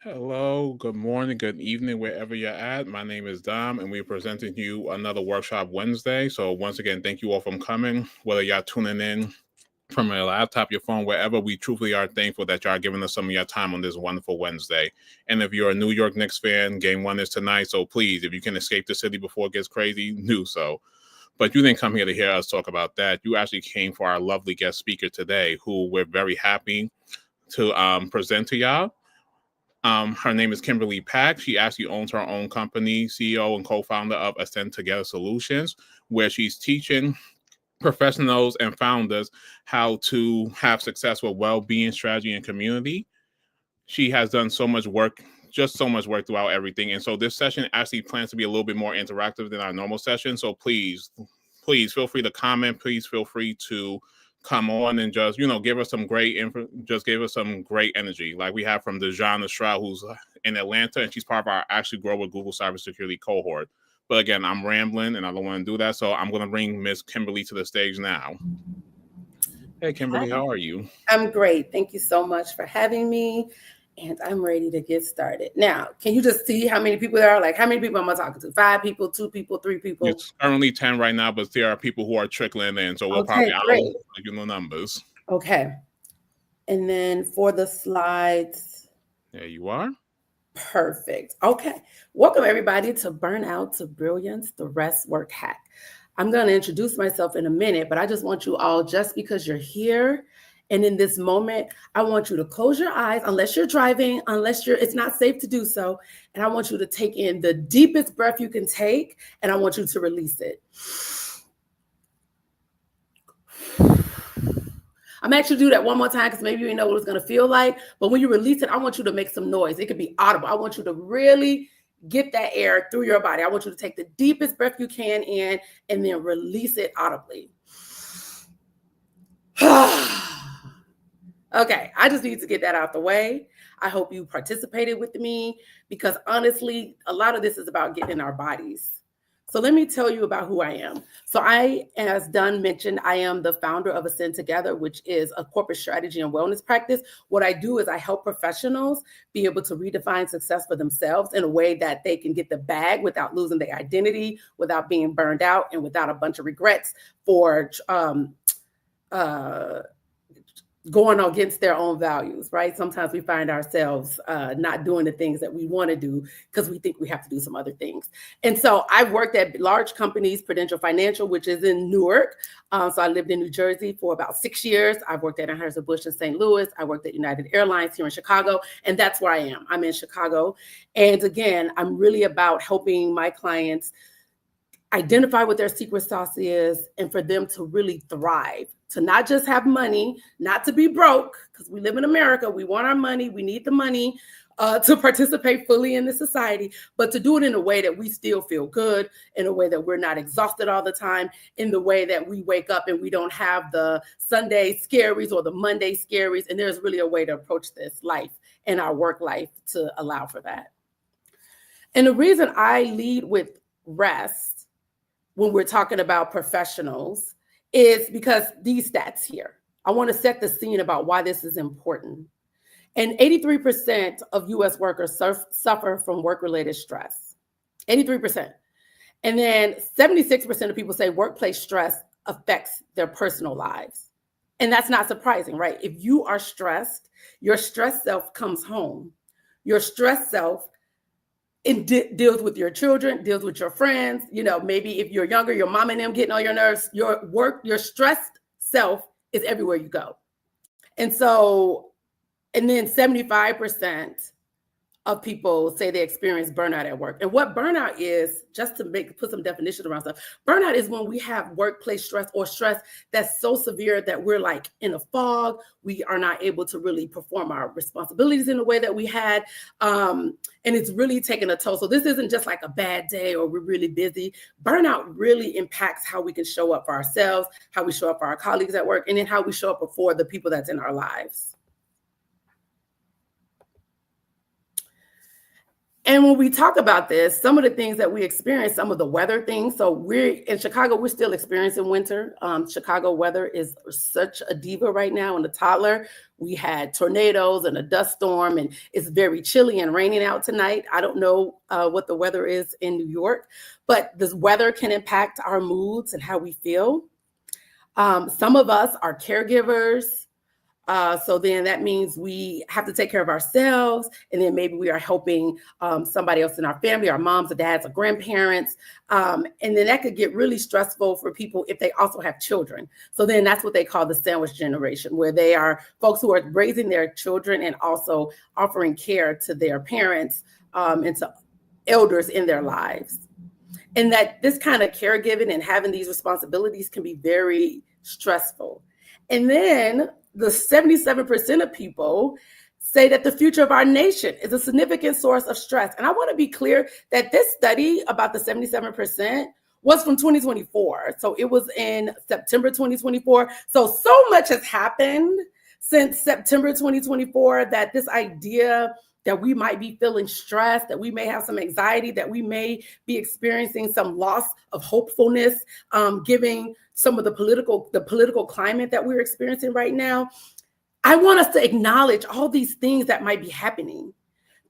Hello, good morning, good evening, wherever you're at. My name is Dom, and we're presenting you another Workshop Wednesday. So once again, thank you all for coming, whether y'all tuning in from your laptop, your phone, wherever. We truly are thankful that y'all are giving us some of your time on this wonderful Wednesday. And if you're a New York Knicks fan, game one is tonight. So please, if you can escape the city before it gets crazy, do so. But you didn't come here to hear us talk about that. You actually came for our lovely guest speaker today, who we're very happy to present to y'all. Her name is Kimberly Pack. She actually owns her own company, CEO and co-founder of Ascend Together Solutions, where she's teaching professionals and founders how to have success with well-being, strategy, and community. She has done so much work, just so much work throughout everything. And so this session actually plans to be a little bit more interactive than our normal session. So please feel free to comment. Please feel free to come on and just, give us some great info, just give us some great energy. Like we have from Dejana Stroud, who's in Atlanta, and she's part of our Actually Grow with Google Cybersecurity cohort. But again, I'm rambling and I don't want to do that. So I'm going to bring Miss Kimberly to the stage now. Hey, Kimberly, how are you? I'm great. Thank you so much for having me. And I'm ready to get started. Now, can you just see how many people there are? Like, how many people am I talking to? 5 people, 2 people, 3 people? It's currently 10 right now, but there are people who are trickling in. So we'll probably give the numbers. Okay. And then for the slides. There you are. Perfect. Okay. Welcome, everybody, to Burnout to Brilliance, the Rest Work Hack. I'm going to introduce myself in a minute, but I just want you all, just because you're here and in this moment, I want you to close your eyes, unless you're driving, it's not safe to do so. And I want you to take in the deepest breath you can take, and I want you to release it. I'm actually do that one more time because maybe you know what it's going to feel like. But when you release it, I want you to make some noise. It could be audible. I want you to really get that air through your body. I want you to take the deepest breath you can in and then release it audibly. Okay, I just need to get that out the way. I hope you participated with me because honestly, a lot of this is about getting in our bodies. So let me tell you about who I am. So as Dunn mentioned, I am the founder of Ascend Together, which is a corporate strategy and wellness practice. What I do is I help professionals be able to redefine success for themselves in a way that they can get the bag without losing their identity, without being burned out, and without a bunch of regrets for going against their own values, right? Sometimes we find ourselves not doing the things that we want to do because we think we have to do some other things. And so I've worked at large companies, Prudential Financial, which is in Newark. So I lived in New Jersey for about 6 years. I've worked at Anheuser-Busch in St. Louis. I worked at United Airlines here in Chicago. And that's where I am. I'm in Chicago. And again, I'm really about helping my clients identify what their secret sauce is, and for them to really thrive, to not just have money, not to be broke, because we live in America, we want our money, we need the money to participate fully in the society, but to do it in a way that we still feel good, in a way that we're not exhausted all the time, in the way that we wake up and we don't have the Sunday scaries or the Monday scaries. And there's really a way to approach this life and our work life to allow for that. And the reason I lead with rest when we're talking about professionals is because these stats here. I want to set the scene about why this is important. And 83% of US workers suffer from work-related stress. 83%. And then 76% of people say workplace stress affects their personal lives. And that's not surprising, right? If you are stressed, your stressed self comes home. Your stressed self deals with your children, deals with your friends. You know, maybe if you're younger, your mom and them getting on your nerves. Your stressed self is everywhere you go. And then 75% of people say they experience burnout at work. And what burnout is, just to put some definition around stuff, burnout is when we have workplace stress or stress that's so severe that we're like in a fog. We are not able to really perform our responsibilities in the way that we had. And it's really taking a toll. So this isn't just like a bad day or we're really busy. Burnout really impacts how we can show up for ourselves, how we show up for our colleagues at work, and then how we show up for the people that's in our lives. And when we talk about this, some of the things that we experience, some of the weather things. So we're in Chicago, we're still experiencing winter. Chicago weather is such a diva right now and a toddler. We had tornadoes and a dust storm, and it's very chilly and raining out tonight. I don't know what the weather is in New York, but this weather can impact our moods and how we feel. Some of us are caregivers. So then that means we have to take care of ourselves. And then maybe we are helping somebody else in our family, our moms or dads or grandparents. And then that could get really stressful for people if they also have children. So then that's what they call the sandwich generation, where they are folks who are raising their children and also offering care to their parents and to elders in their lives. And that this kind of caregiving and having these responsibilities can be very stressful. And then the 77% of people say that the future of our nation is a significant source of stress. And I want to be clear that this study about the 77% was from 2024. So it was in September 2024. So much has happened since September 2024 that this idea that we might be feeling stressed, that we may have some anxiety, that we may be experiencing some loss of hopefulness, giving some of the political climate that we're experiencing right now. I want us to acknowledge all these things that might be happening,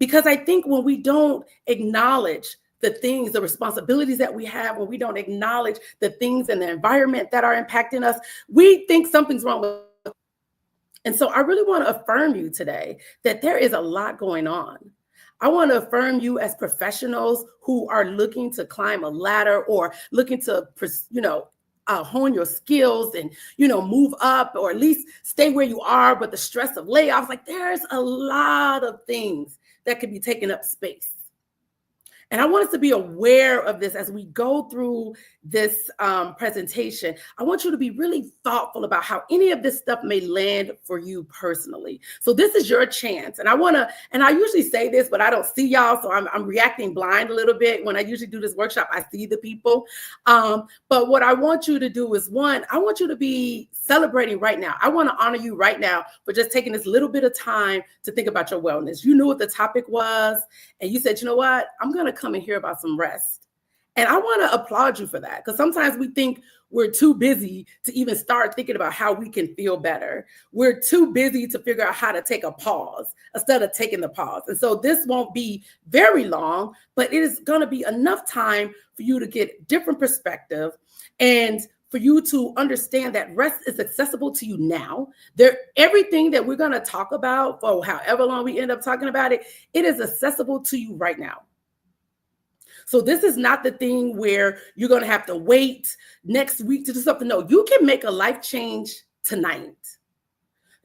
because I think when we don't acknowledge the things, the responsibilities that we have, when we don't acknowledge the things in the environment that are impacting us, we think something's wrong with us. And so I really want to affirm you today that there is a lot going on. I want to affirm you as professionals who are looking to climb a ladder or looking to, hone your skills and, move up or at least stay where you are. But the stress of layoffs, like there's a lot of things that could be taking up space. And I want us to be aware of this as we go through this presentation. I want you to be really thoughtful about how any of this stuff may land for you personally. So this is your chance. And I usually say this, but I don't see y'all. So I'm reacting blind a little bit. When I usually do this workshop, I see the people. But what I want you to do is, one, I want you to be celebrating right now. I want to honor you right now for just taking this little bit of time to think about your wellness. You knew what the topic was, and you said, you know what, I'm going to come and hear about some rest. And I want to applaud you for that, because sometimes we think we're too busy to even start thinking about how we can feel better. We're too busy to figure out how to take a pause instead of taking the pause. And so this won't be very long, but it is going to be enough time for you to get different perspective and for you to understand that rest is accessible to you now. Everything that we're going to talk about for however long we end up talking about it, it is accessible to you right now. So this is not the thing where you're going to have to wait next week to do something. No, you can make a life change tonight.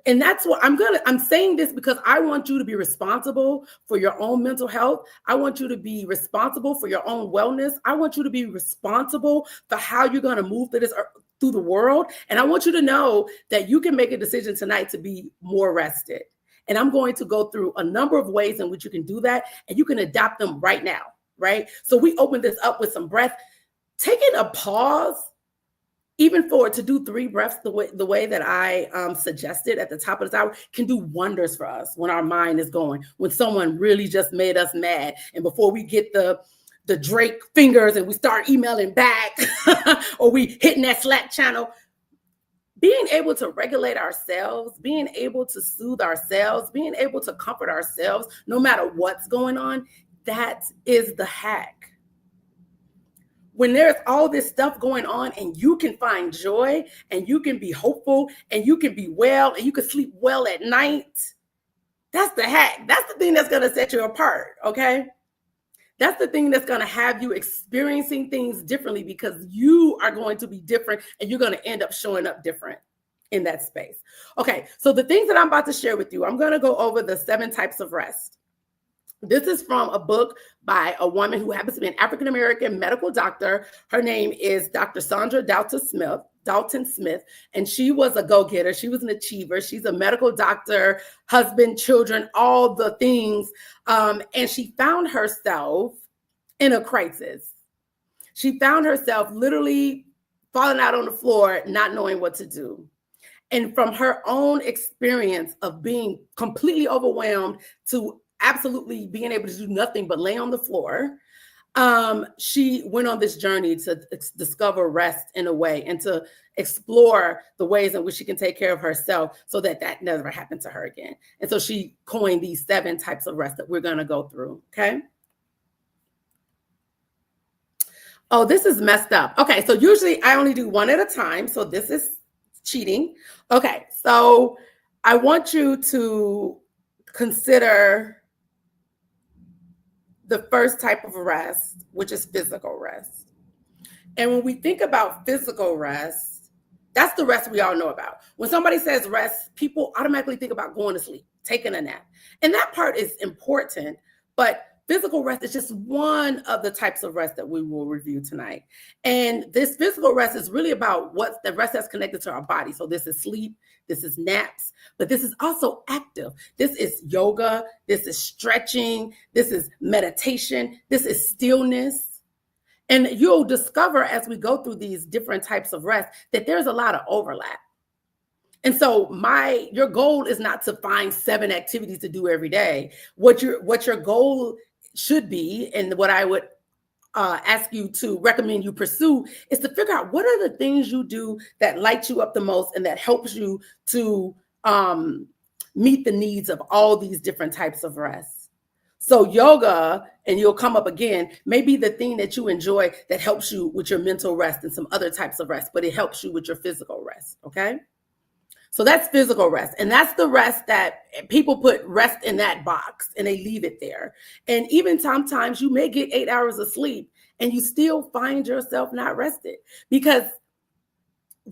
And that's what I'm saying this because I want you to be responsible for your own mental health. I want you to be responsible for your own wellness. I want you to be responsible for how you're going to move through the world. And I want you to know that you can make a decision tonight to be more rested. And I'm going to go through a number of ways in which you can do that, and you can adopt them right now, right? So we open this up with some breath, taking a pause, even to do 3 breaths the way that I suggested at the top of this hour can do wonders for us when our mind is going, when someone really just made us mad. And before we get the Drake fingers and we start emailing back or we hitting that Slack channel, being able to regulate ourselves, being able to soothe ourselves, being able to comfort ourselves, no matter what's going on, that is the hack. When there's all this stuff going on and you can find joy and you can be hopeful and you can be well and you can sleep well at night, that's the hack. That's the thing that's going to set you apart, okay? That's the thing that's going to have you experiencing things differently because you are going to be different and you're going to end up showing up different in that space. Okay, so the things that I'm about to share with you, I'm going to go over the 7 types of rest. This is from a book by a woman who happens to be an African-American medical doctor. Her name is Dr. Sandra Dalton Smith, and she was a go-getter. She was an achiever. She's a medical doctor, husband, children, all the things. And she found herself in a crisis. She found herself literally falling out on the floor, not knowing what to do. And from her own experience of being completely overwhelmed to absolutely being able to do nothing but lay on the floor, she went on this journey to discover rest in a way and to explore the ways in which she can take care of herself so that never happened to her again. And so she coined these 7 types of rest that we're going to go through. Okay. Oh, this is messed up. Okay. So usually I only do 1 at a time. So this is cheating. Okay. So I want you to consider the first type of rest, which is physical rest. And when we think about physical rest, that's the rest we all know about. When somebody says rest, people automatically think about going to sleep, taking a nap. And that part is important, but physical rest is just one of the types of rest that we will review tonight. And this physical rest is really about what's the rest that's connected to our body. So this is sleep, this is naps, but this is also active. This is yoga, this is stretching, this is meditation, this is stillness. And you'll discover as we go through these different types of rest that there's a lot of overlap. And so your goal is not to find 7 activities to do every day. What your goal should be, and what I would ask you to recommend you pursue, is to figure out what are the things you do that light you up the most and that helps you to meet the needs of all these different types of rest. So yoga, and you'll come up again, may be the thing that you enjoy that helps you with your mental rest and some other types of rest, but it helps you with your physical rest, okay? So that's physical rest. And that's the rest that people put rest in that box and they leave it there. And even sometimes you may get 8 hours of sleep and you still find yourself not rested, because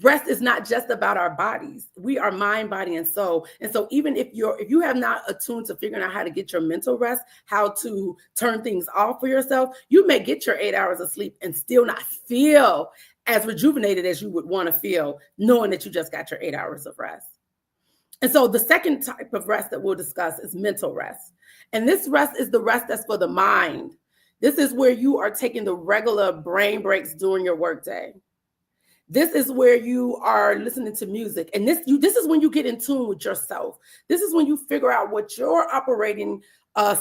rest is not just about our bodies. We are mind, body, and soul. And so even if you have not attuned to figuring out how to get your mental rest, how to turn things off for yourself, you may get your 8 hours of sleep and still not feel as rejuvenated as you would want to feel, knowing that you just got your 8 hours of rest. And so the second type of rest that we'll discuss is mental rest. And this rest is the rest that's for the mind. This is where you are taking the regular brain breaks during your workday. This is where you are listening to music. And this is when you get in tune with yourself. This is when you figure out what your operating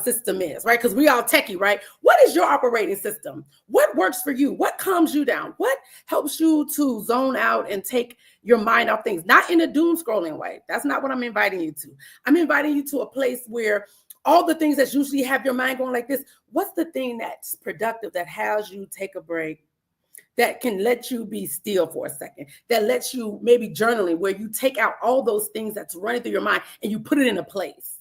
system is, right? Because we all techie, right? What is your operating system? What works for you? What calms you down? What helps you to zone out and take your mind off things? Not in a doom scrolling way. That's not what I'm inviting you to. I'm inviting you to a place where all the things that usually have your mind going like this, what's the thing that's productive that has you take a break, that can let you be still for a second, that lets you maybe journaling, where you take out all those things that's running through your mind and you put it in a place.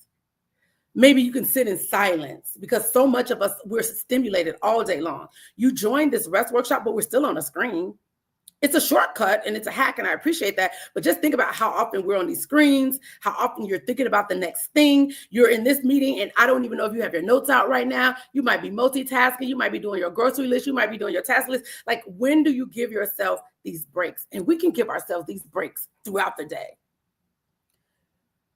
Maybe you can sit in silence, because so much of us, we're stimulated all day long. You joined this rest workshop, but we're still on a screen. It's a shortcut and it's a hack, and I appreciate that. But just think about how often we're on these screens, how often you're thinking about the next thing. You're in this meeting, and I don't even know if you have your notes out right now. You might be multitasking. You might be doing your grocery list. You might be doing your task list. Like, when do you give yourself these breaks? And we can give ourselves these breaks throughout the day.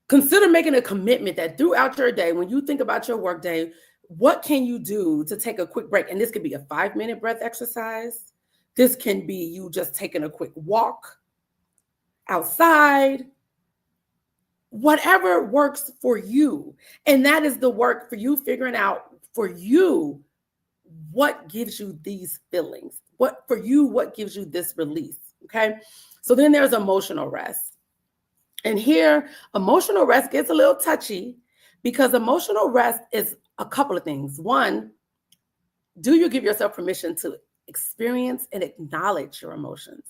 Consider making a commitment that throughout your day, when you think about your work day, what can you do to take a quick break? And this could be a 5-minute breath exercise. This can be you just taking a quick walk outside, whatever works for you. And that is the work for you, figuring out for you what gives you these feelings. What gives you this release, okay? So then there's emotional rest. And here, emotional rest gets a little touchy because emotional rest is a couple of things. One, do you give yourself permission to experience and acknowledge your emotions?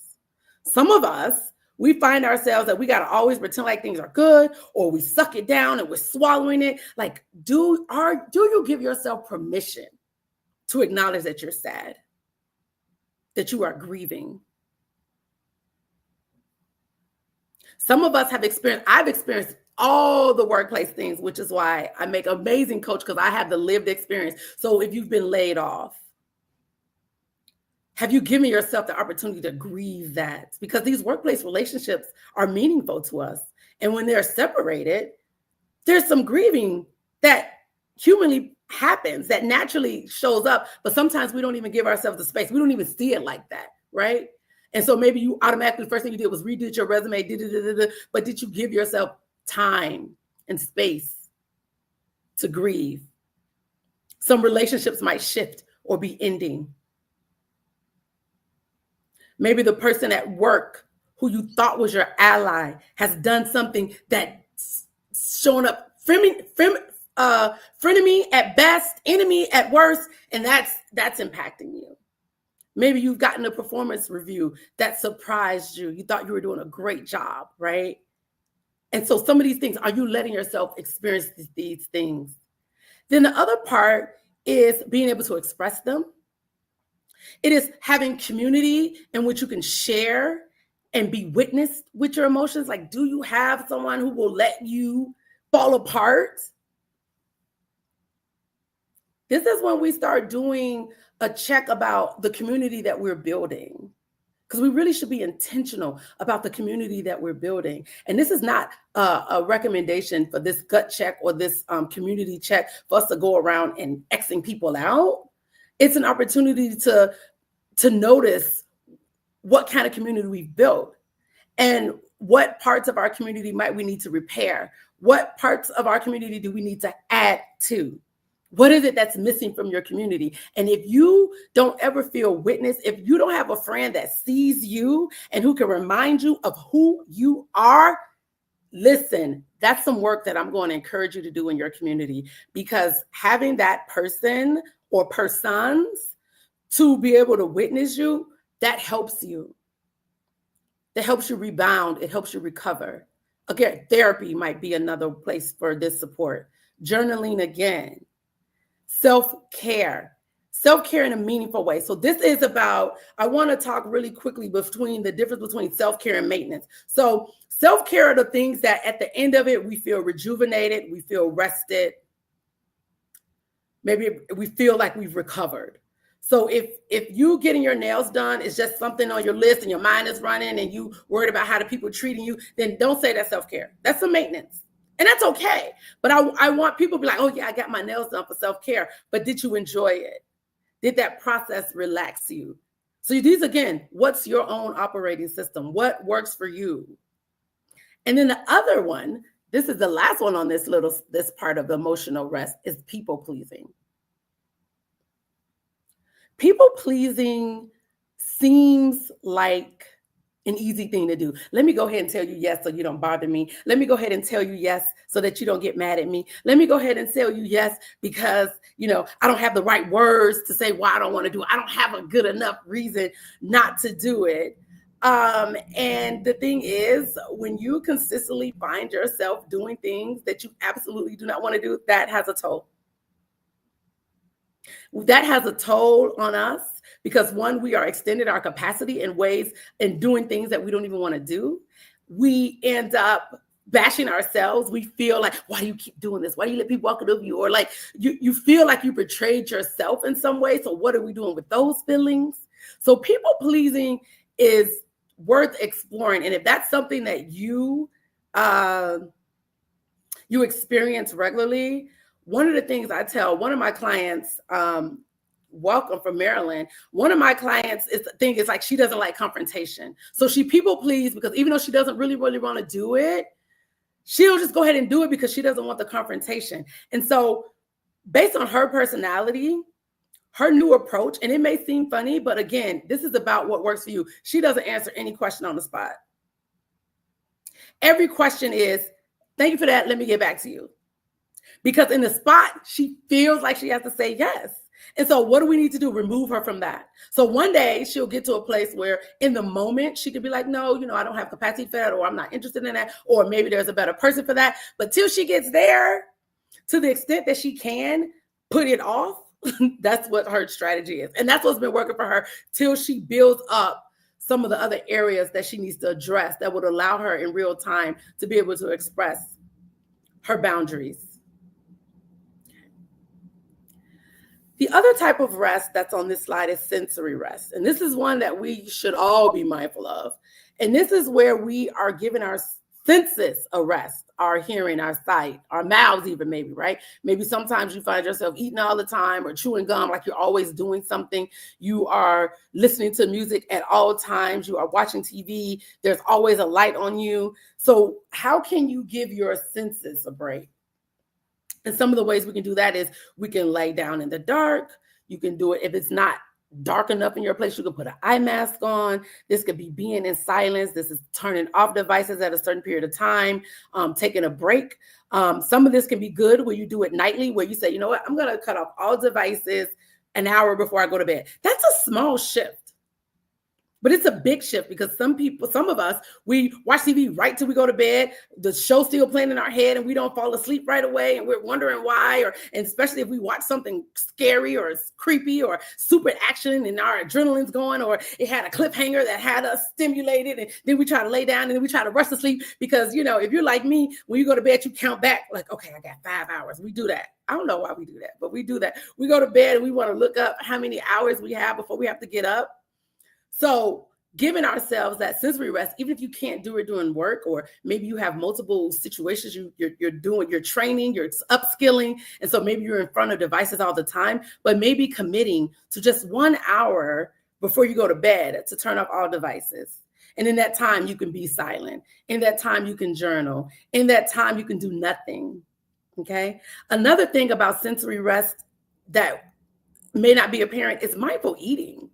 Some of us, we find ourselves that we got to always pretend like things are good, or we suck it down and we're swallowing it. Like, do you give yourself permission to acknowledge that you're sad, that you are grieving? Some of us I've experienced all the workplace things, which is why I make amazing coach, because I have the lived experience. So if you've been laid off, have you given yourself the opportunity to grieve that? Because these workplace relationships are meaningful to us. And when they're separated, there's some grieving that humanly happens, that naturally shows up. But sometimes we don't even give ourselves the space. We don't even see it like that, right? And so maybe you automatically, the first thing you did was redid your resume, but did you give yourself time and space to grieve? Some relationships might shift or be ending. Maybe the person at work who you thought was your ally has done something that's shown up frenemy at best, enemy at worst, and that's impacting you. Maybe you've gotten a performance review that surprised you. You thought you were doing a great job, right? And so some of these things, are you letting yourself experience these things? Then the other part is being able to express them. It is having community in which you can share and be witnessed with your emotions. Like, do you have someone who will let you fall apart? This is when we start doing a check about the community that we're building, because we really should be intentional about the community that we're building. And this is not a recommendation for this gut check or this community check for us to go around and Xing people out. It's an opportunity to notice what kind of community we've built and what parts of our community might we need to repair. What parts of our community do we need to add to? What is it that's missing from your community? And if you don't ever feel witnessed, if you don't have a friend that sees you and who can remind you of who you are, listen, that's some work that I'm going to encourage you to do in your community, because having that person or persons to be able to witness you, that helps you. That helps you rebound. It helps you recover. Again, therapy might be another place for this support. Journaling again. Self-care in a meaningful way. So this is about, I want to talk really quickly between the difference between self-care and maintenance. So self-care are the things that at the end of it, we feel rejuvenated, we feel rested. Maybe we feel like we've recovered. So if you getting your nails done is just something on your list and your mind is running and you worried about how the people are treating you, then don't say that's self-care. That's some maintenance. And that's okay. But I want people to be like, oh yeah, I got my nails done for self-care. But did you enjoy it? Did that process relax you? So these, again, what's your own operating system? What works for you? And then the other one, this is the last one on this part of emotional rest, is people pleasing. People pleasing seems like an easy thing to do. Let me go ahead and tell you yes so you don't bother me. Let me go ahead and tell you yes so that you don't get mad at me. Let me go ahead and tell you yes because, I don't have the right words to say why I don't want to do it. I don't have a good enough reason not to do it. And the thing is, when you consistently find yourself doing things that you absolutely do not want to do, that has a toll. That has a toll on us because one, we are extending our capacity in ways and doing things that we don't even want to do. We end up bashing ourselves. We feel like, why do you keep doing this? Why do you let people walk over you? Or like you feel like you betrayed yourself in some way. So what are we doing with those feelings? So people pleasing is worth exploring. And if that's something that you experience regularly, one of the things I tell one of my clients, welcome from Maryland. One of my clients is like, she doesn't like confrontation. So she people please because even though she doesn't really want to do it, she'll just go ahead and do it because she doesn't want the confrontation. And so based on her personality, her new approach, and it may seem funny, but again, this is about what works for you. She doesn't answer any question on the spot. Every question is, thank you for that. Let me get back to you. Because in the spot, she feels like she has to say yes. And so what do we need to do? Remove her from that. So one day she'll get to a place where in the moment she could be like, no, I don't have capacity for that, or I'm not interested in that, or maybe there's a better person for that. But till she gets there, to the extent that she can put it off, that's what her strategy is. And that's what's been working for her till she builds up some of the other areas that she needs to address that would allow her in real time to be able to express her boundaries. The other type of rest that's on this slide is sensory rest. And this is one that we should all be mindful of. And this is where we are giving our senses a rest, our hearing, our sight, our mouths even maybe, right? Maybe sometimes you find yourself eating all the time or chewing gum, like you're always doing something. You are listening to music at all times. You are watching TV. There's always a light on you. So how can you give your senses a break? And some of the ways we can do that is we can lay down in the dark. You can do it if it's not dark enough in your place. You can put an eye mask on. This could be being in silence. This is turning off devices at a certain period of time, taking a break. Some of this can be good where you do it nightly, where you say, you know what, I'm going to cut off all devices an hour before I go to bed. That's a small shift. But it's a big shift because some of us, we watch TV right till we go to bed. The show's still playing in our head and we don't fall asleep right away. And we're wondering why, and especially if we watch something scary or creepy or super action and our adrenaline's going, or it had a cliffhanger that had us stimulated. And then we try to lay down and then we try to rush to sleep because, if you're like me, when you go to bed, you count back like, okay, I got 5 hours. We do that. I don't know why we do that, but we do that. We go to bed and we want to look up how many hours we have before we have to get up. So giving ourselves that sensory rest, even if you can't do it during work, or maybe you have multiple situations you're doing, you're training, you're upskilling. And so maybe you're in front of devices all the time, but maybe committing to just 1 hour before you go to bed to turn off all devices. And in that time, you can be silent. In that time, you can journal. In that time, you can do nothing. Okay. Another thing about sensory rest that may not be apparent is mindful eating.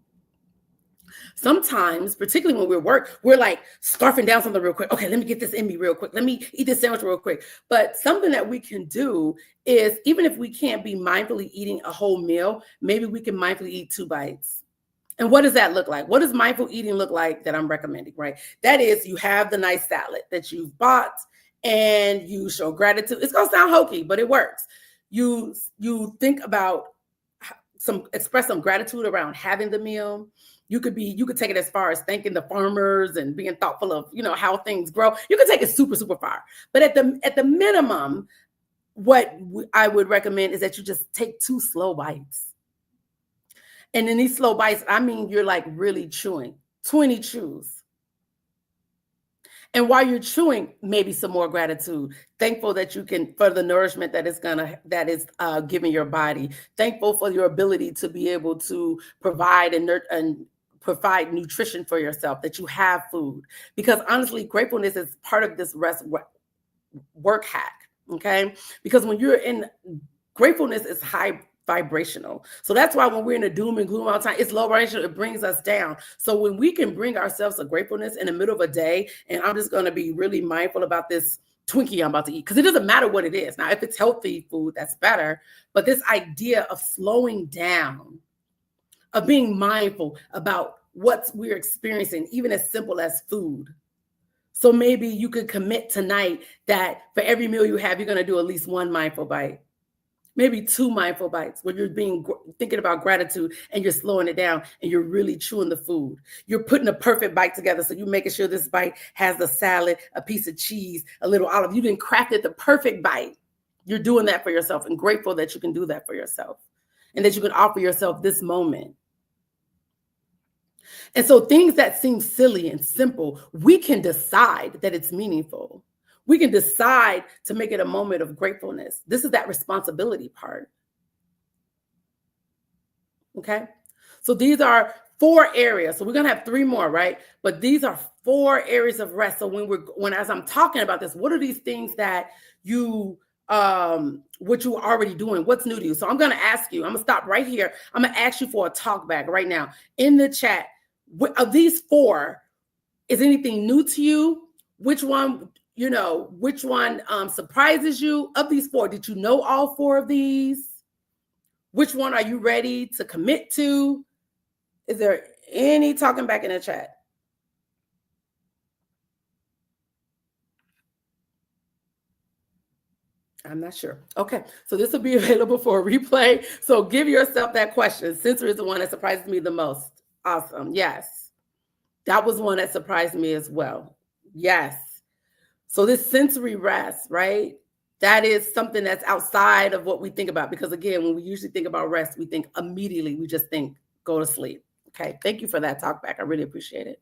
Sometimes, particularly when we're at work, we're like scarfing down something real quick. Okay, let me get this in me real quick. Let me eat this sandwich real quick. But something that we can do is, even if we can't be mindfully eating a whole meal, maybe we can mindfully eat 2 bites. And what does that look like? What does mindful eating look like that I'm recommending, right? That is, you have the nice salad that you've bought and you show gratitude. It's going to sound hokey, but it works. You think about express some gratitude around having the meal. You could take it as far as thanking the farmers and being thoughtful of, how things grow. You can take it super, super far. But at the minimum, what I would recommend is that you just take 2 slow bites. And in these slow bites, I mean, you're like really chewing, 20 chews. And while you're chewing, maybe some more gratitude, thankful that you can, for the nourishment that is giving your body, thankful for your ability to be able to provide and provide nutrition for yourself, that you have food. Because honestly, gratefulness is part of this rest work hack, okay? Because when you're in gratefulness is high vibrational. So that's why when we're in a doom and gloom all the time, it's low vibrational, it brings us down. So when we can bring ourselves a gratefulness in the middle of a day, and I'm just going to be really mindful about this Twinkie I'm about to eat, because it doesn't matter what it is. Now, if it's healthy food, that's better. But this idea of slowing down, of being mindful about what we're experiencing, even as simple as food. So maybe you could commit tonight that for every meal you have, you're going to do at least 1 mindful bite. Maybe 2 mindful bites where you're thinking about gratitude and you're slowing it down and you're really chewing the food. You're putting a perfect bite together. So you're making sure this bite has a salad, a piece of cheese, a little olive. You didn't craft it the perfect bite. You're doing that for yourself and grateful that you can do that for yourself and that you can offer yourself this moment. And so things that seem silly and simple, we can decide that it's meaningful. We can decide to make it a moment of gratefulness. This is that responsibility part. Okay. So these are 4 areas. So we're going to have 3 more, right? But these are 4 areas of rest. So as I'm talking about this, what are these things that what you're already doing? What's new to you? So I'm going to ask you, I'm going to stop right here. I'm going to ask you for a talk back right now in the chat. Of these 4, is anything new to you? Which one surprises you? Of these 4, did you know all 4 of these? Which one are you ready to commit to? Is there any talking back in the chat? I'm not sure. Okay, so this will be available for a replay. So give yourself that question. Sensory is the one that surprises me the most. Awesome. Yes. That was one that surprised me as well. Yes. So this sensory rest, right? That is something that's outside of what we think about. Because again, when we usually think about rest, we think immediately, we just think, go to sleep. Okay, thank you for that talk back. I really appreciate it.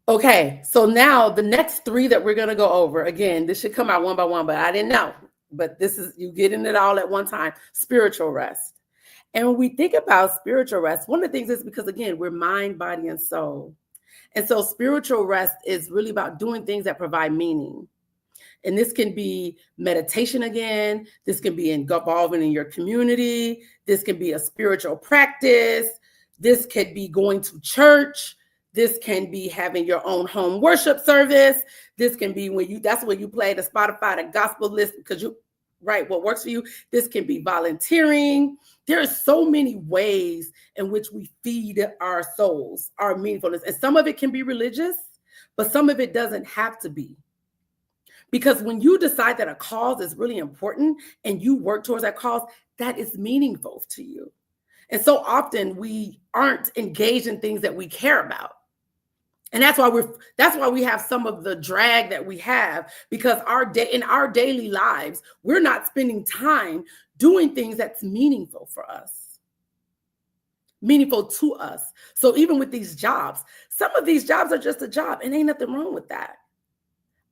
Okay, so now the next 3 that we're going to go over, again, this should come out one by one, but I didn't know. But this is, you getting it all at one time, spiritual rest. And when we think about spiritual rest, one of the things is because, again, we're mind, body, and soul. And so spiritual rest is really about doing things that provide meaning. And this can be meditation again. This can be involving in your community. This can be a spiritual practice. This could be going to church. This can be having your own home worship service. This can be that's when you play the Spotify, the gospel list, because you write what works for you. This can be volunteering. There are so many ways in which we feed our souls, our meaningfulness. And some of it can be religious, but some of it doesn't have to be. Because when you decide that a cause is really important and you work towards that cause, that is meaningful to you. And so often we aren't engaged in things that we care about. And that's why we have some of the drag that we have, because in our daily lives, we're not spending time doing things that's meaningful for us, meaningful to us. So even with these jobs, some of these jobs are just a job, and ain't nothing wrong with that.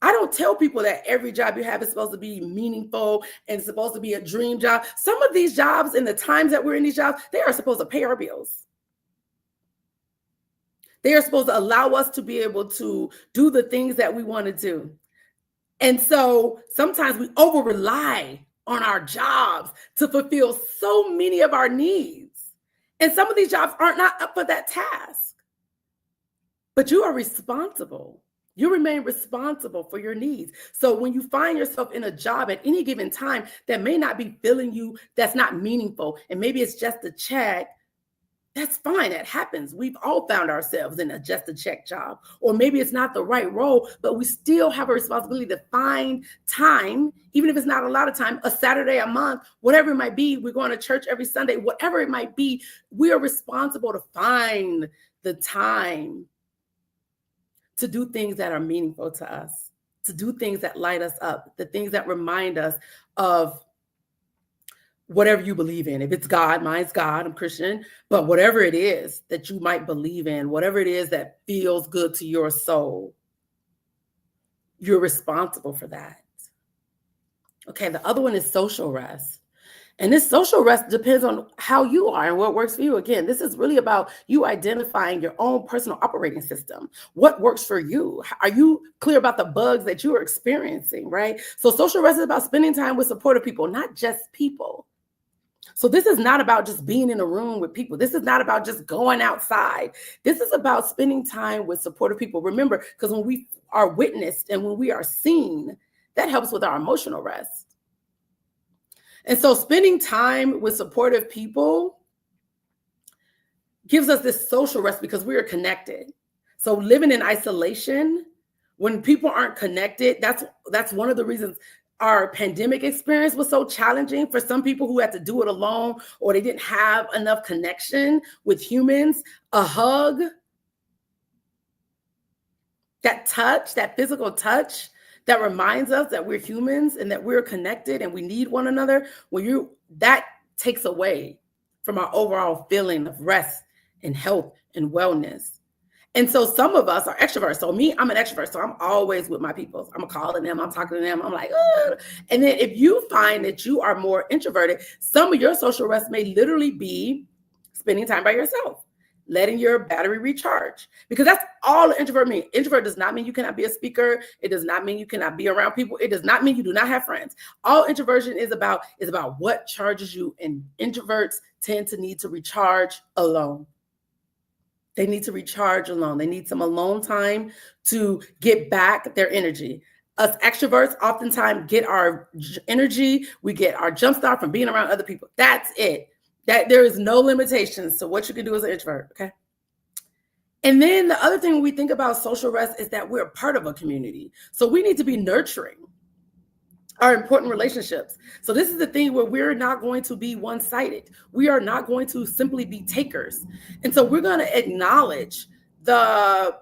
I don't tell people that every job you have is supposed to be meaningful and supposed to be a dream job. Some of these jobs, in the times that we're in these jobs, they are supposed to pay our bills. They are supposed to allow us to be able to do the things that we want to do. And so sometimes we over-rely on our jobs to fulfill so many of our needs. And some of these jobs are not up for that task. But you are responsible. You remain responsible for your needs. So when you find yourself in a job at any given time that may not be filling you, that's not meaningful, and maybe it's just a check, that's fine. That happens. We've all found ourselves in a just a check job, or maybe it's not the right role, but we still have a responsibility to find time, even if it's not a lot of time, a Saturday a month, whatever it might be. We're going to church every Sunday, whatever it might be. We are responsible to find the time to do things that are meaningful to us, to do things that light us up, the things that remind us of whatever you believe in. If it's God, mine's God, I'm Christian, but whatever it is that you might believe in, whatever it is that feels good to your soul, you're responsible for that. Okay, the other one is social rest. And this social rest depends on how you are and what works for you. Again, this is really about you identifying your own personal operating system. What works for you? Are you clear about the bugs that you are experiencing, right? So social rest is about spending time with supportive people, not just people. So this is not about just being in a room with people. This is not about just going outside. This is about spending time with supportive people. Remember, because when we are witnessed and when we are seen, that helps with our emotional rest. And so spending time with supportive people gives us this social rest because we are connected. So living in isolation, when people aren't connected, that's one of the reasons our pandemic experience was so challenging for some people who had to do it alone, or they didn't have enough connection with humans, a hug, that touch, that physical touch that reminds us that we're humans and that we're connected and we need one another, that takes away from our overall feeling of rest and health and wellness. And so some of us are extroverts. So me, I'm an extrovert. So I'm always with my people. I'm calling them, I'm talking to them. I'm like, ugh. And then if you find that you are more introverted, some of your social rest may literally be spending time by yourself, letting your battery recharge, because that's all an introvert means. Introvert does not mean you cannot be a speaker. It does not mean you cannot be around people. It does not mean you do not have friends. All introversion is about what charges you. And introverts tend to need to recharge alone. They need to recharge alone. They need some alone time to get back their energy. Us extroverts oftentimes get our energy, we get our jump start from being around other people. That's it. That there is no limitations to what you can do as an introvert, okay? And then the other thing when we think about social rest is that we're a part of a community. So we need to be nurturing our important relationships. So this is the thing where we're not going to be one-sided. We are not going to simply be takers. And so we're going to acknowledge the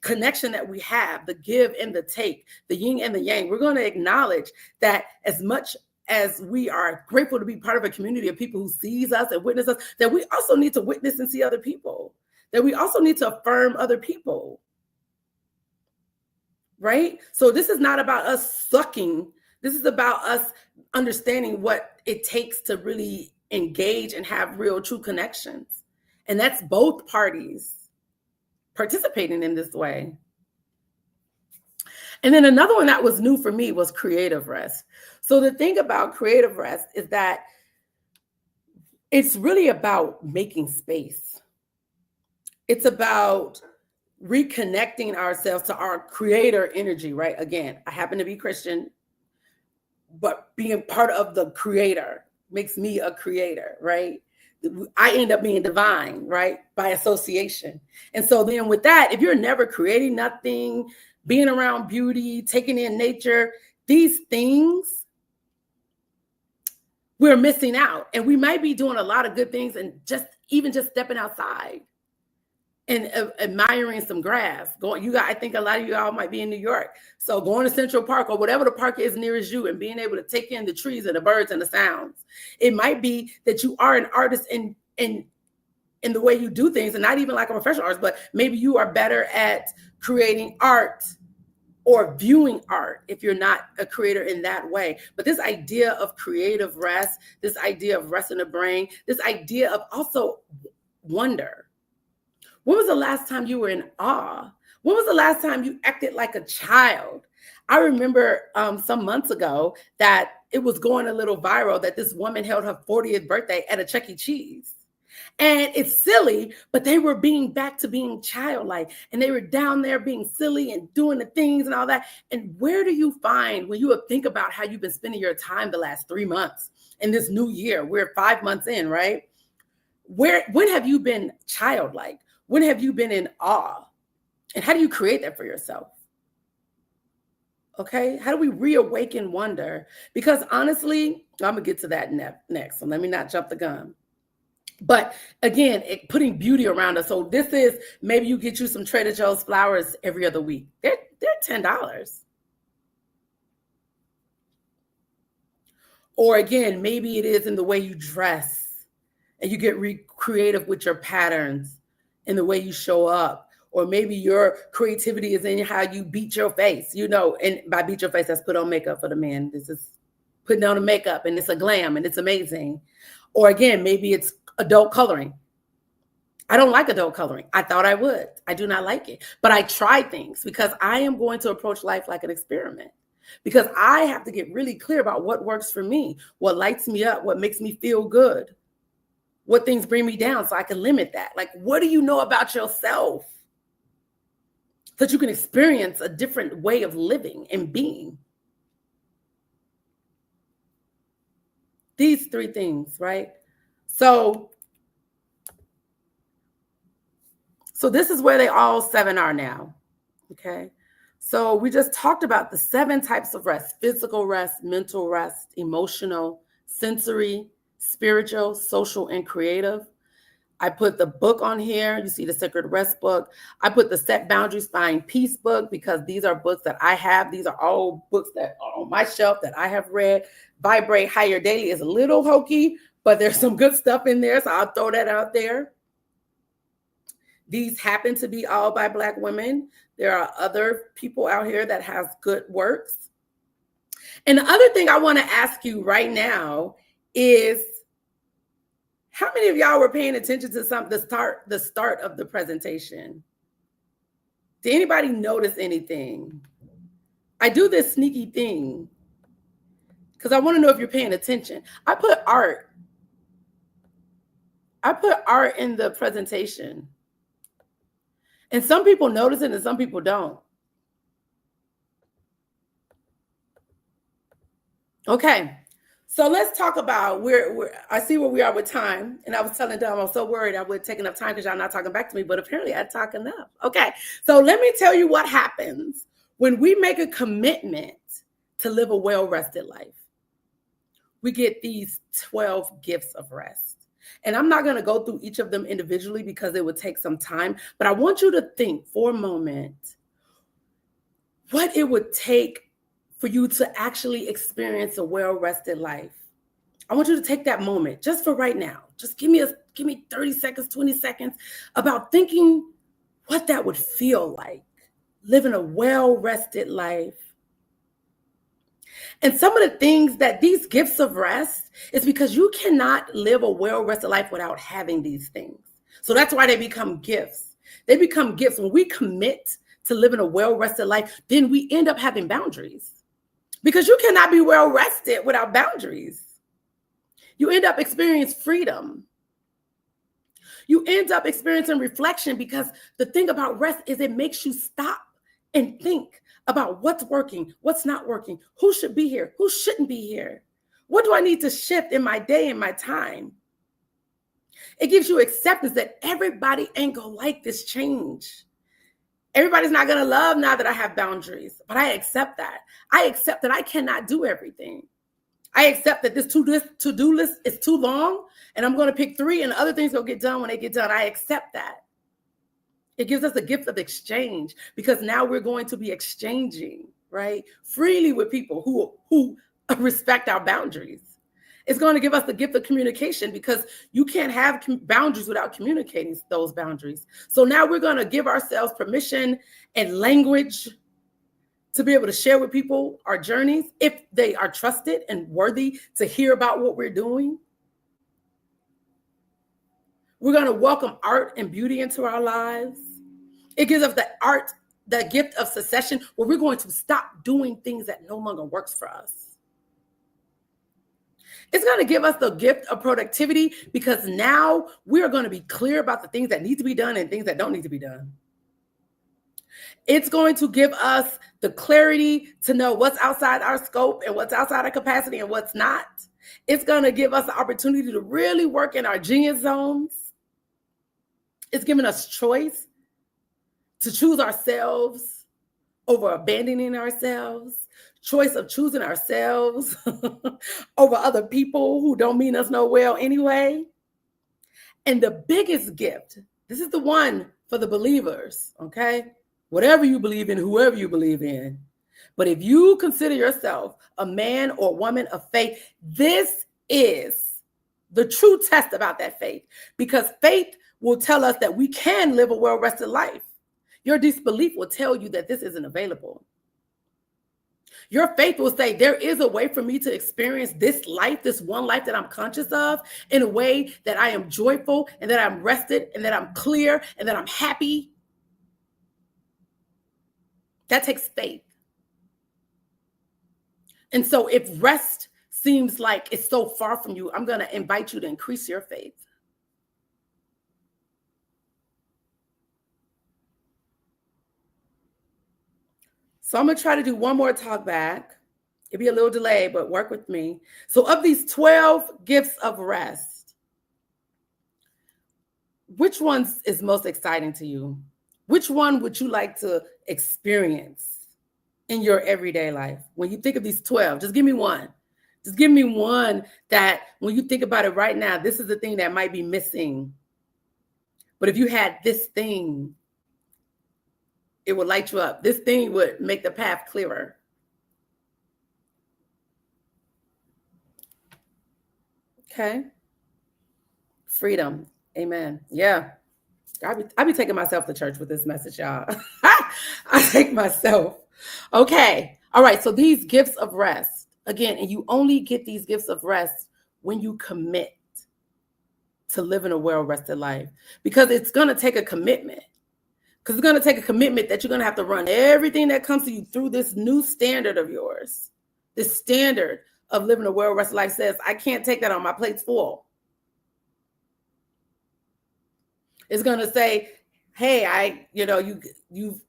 connection that we have, the give and the take, the yin and the yang. We're going to acknowledge that as much as we are grateful to be part of a community of people who sees us and witness us, that we also need to witness and see other people, that we also need to affirm other people, right? So this is not about us sucking. This is about us understanding what it takes to really engage and have real, true connections. And that's both parties participating in this way. And then another one that was new for me was creative rest. So the thing about creative rest is that it's really about making space. It's about reconnecting ourselves to our creator energy, right? Again, I happen to be Christian, but being part of the creator makes me a creator, right? I end up being divine, right? By association. And so then with that, if you're never creating nothing, being around beauty, taking in nature, these things, we're missing out. And we might be doing a lot of good things and just stepping outside and admiring some grass. I think a lot of you all might be in New York. So going to Central Park or whatever the park is nearest you and being able to take in the trees and the birds and the sounds. It might be that you are an artist in the way you do things, and not even like a professional artist, but maybe you are better at creating art or viewing art if you're not a creator in that way. But this idea of creative rest, this idea of rest in the brain, this idea of also wonder. When was the last time you were in awe? When was the last time you acted like a child? I remember some months ago that it was going a little viral that this woman held her 40th birthday at a Chuck E. Cheese. And it's silly, but they were being back to being childlike, and they were down there being silly and doing the things and all that. And where do you find, when you think about how you've been spending your time the last 3 months in this new year, we're 5 months in, right? When have you been childlike? When have you been in awe? And how do you create that for yourself? Okay, how do we reawaken wonder? Because honestly, I'm gonna get to that next, so let me not jump the gun. But again, putting beauty around us. So this is, maybe you get you some Trader Joe's flowers every other week. They're $10. Or again, maybe it is in the way you dress and you get creative with your patterns in the way you show up. Or maybe your creativity is in how you beat your face, and by beat your face, that's put on makeup for the men. This is putting on the makeup, and it's a glam and it's amazing. Or again, maybe it's adult coloring. I don't like adult coloring. I thought I would. I do not like it. But I try things because I am going to approach life like an experiment. Because I have to get really clear about what works for me, what lights me up, what makes me feel good, what things bring me down so I can limit that. Like, what do you know about yourself so that you can experience a different way of living and being? These 3 things, right? So this is where they all 7 are now, okay? So we just talked about the 7 types of rest: physical rest, mental rest, emotional, sensory, spiritual, social, and creative. I put the book on here. You see the Sacred Rest book. I put the Set Boundaries, Find Peace book because these are books that I have. These are all books that are on my shelf that I have read. Vibrate Higher Daily is a little hokey, but there's some good stuff in there, so I'll throw that out there. These happen to be all by Black women. There are other people out here that has good works. And the other thing I want to ask you right now is, how many of y'all were paying attention to the start of the presentation? Did anybody notice anything? I do this sneaky thing because I want to know if you're paying attention. I put art in the presentation. And some people notice it and some people don't. Okay. So let's talk about where I see where we are with time. And I was telling Dom, I was so worried I would take enough time because y'all not talking back to me, but apparently I talk enough. Okay. So let me tell you what happens when we make a commitment to live a well-rested life. We get these 12 gifts of rest. And I'm not going to go through each of them individually because it would take some time, but I want you to think for a moment what it would take for you to actually experience a well-rested life. I want you to take that moment just for right now. Just give me 30 seconds, 20 seconds about thinking what that would feel like, living a well-rested life. And some of the things that these gifts of rest is because you cannot live a well-rested life without having these things. So that's why they become gifts. They become gifts. When we commit to living a well-rested life, then we end up having boundaries. Because you cannot be well-rested without boundaries. You end up experiencing freedom. You end up experiencing reflection because the thing about rest is it makes you stop and think about what's working, what's not working, who should be here, who shouldn't be here. What do I need to shift in my day and my time? It gives you acceptance that everybody ain't gonna like this change. Everybody's not gonna love now that I have boundaries, but I accept that. I accept that I cannot do everything. I accept that this to-do list is too long and I'm gonna pick 3 and other things will get done when they get done. I accept that. It gives us a gift of exchange because now we're going to be exchanging, right, freely with people who respect our boundaries. It's going to give us the gift of communication because you can't have boundaries without communicating those boundaries. So now we're going to give ourselves permission and language to be able to share with people our journeys if they are trusted and worthy to hear about what we're doing. We're going to welcome art and beauty into our lives. It gives us the gift of cessation where we're going to stop doing things that no longer works for us. It's going to give us the gift of productivity because now we are going to be clear about the things that need to be done and things that don't need to be done. It's going to give us the clarity to know what's outside our scope and what's outside our capacity and what's not. It's going to give us the opportunity to really work in our genius zones. It's giving us choice to choose ourselves over abandoning ourselves, choice of choosing ourselves over other people who don't mean us no well anyway. And the biggest gift, this is the one for the believers, okay? Whatever you believe in, whoever you believe in. But if you consider yourself a man or woman of faith, this is the true test about that faith, because faith will tell us that we can live a well-rested life. Your disbelief will tell you that this isn't available. Your faith will say there is a way for me to experience this life, this one life that I'm conscious of, in a way that I am joyful and that I'm rested and that I'm clear and that I'm happy. That takes faith. And so if rest seems like it's so far from you, I'm going to invite you to increase your faith. So I'm going to try to do one more talk back. It'll be a little delay, but work with me. So of these 12 gifts of rest, which one is most exciting to you? Which one would you like to experience? in your everyday life? When you think of these 12, just give me one. Just give me one that when you think about it right now, this is the thing that might be missing. But if you had this thing, it would light you up. This thing would make the path clearer. Okay. Freedom. Amen. Yeah. I be taking myself to church with this message, y'all. I take myself. Okay. All right. So these gifts of rest, again, and you only get these gifts of rest when you commit to living a well-rested life, because it's going to take a commitment. Because it's going to take a commitment that you're going to have to run everything that comes to you through this new standard of yours. This standard of living a well-rested life says, I can't take that on, my plate's full. It's going to say, hey, you've